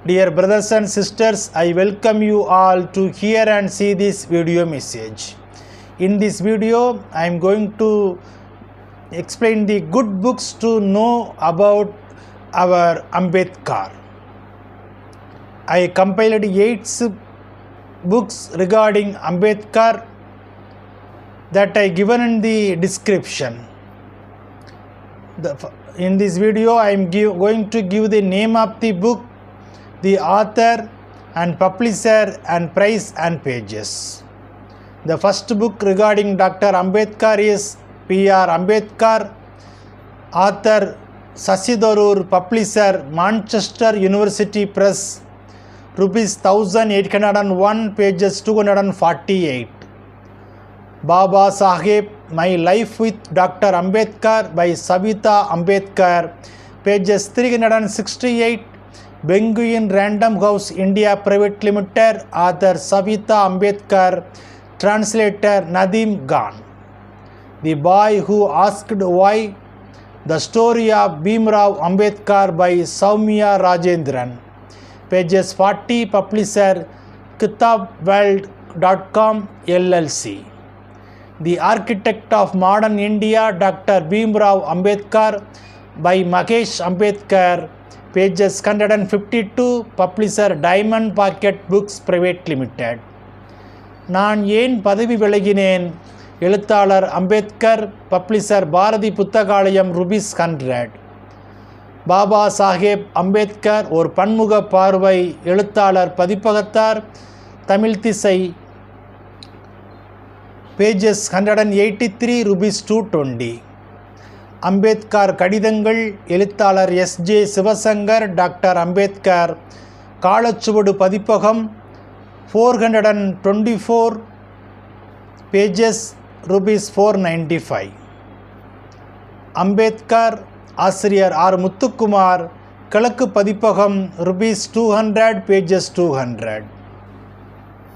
Dear brothers and sisters, I welcome you all to hear and see this video message. In this video, I am going to explain the good books to know about our Ambedkar. I compiled 8 books regarding Ambedkar that I given in the description. In this video, I am going to give the name of the book, the author and publisher and price and pages. The first book regarding Dr. Ambedkar is P.R. Ambedkar, author Shashi Tharoor, publisher Manchester University Press, rupees 1801, pages 248. Baba Saheb, My Life with Dr. Ambedkar by Savita Ambedkar, pages 368. Penguin Random House India Private Limited, author Savita Ambedkar, translator Nadeem Khan. The Boy Who Asked Why, The Story of Bhimrao Ambedkar by Soumya Rajendran, pages 40, publisher kitabworld.com LLC. The Architect of Modern India, Dr. Bhimrao Ambedkar by Mahesh Ambedkar, pages 152, publisher Diamond Pocket Books Private Limited. நான் ஏன் பதவி விலகினேன், எழுத்தாளர் Ambedkar, publisher Bharathi Puthakalayam, rupees 100. Baba Saheb Ambedkar ஒரு பன்முக பார்வை, எழுத்தாளர் பதிப்பகத்தார், தமிழ் திசை, pages 183, rupees 220. Ambedkar கடிதங்கள், எழுத்தாளர் S.J. சிவசங்கர், டாக்டர் அம்பேத்கர், காலச்சுவடு பதிப்பகம், 424 pages, rupees 495. அம்பேத்கர், ஆசிரியர் R. முத்துக்குமார், கிழக்கு பதிப்பகம், rupees 200, pages 200.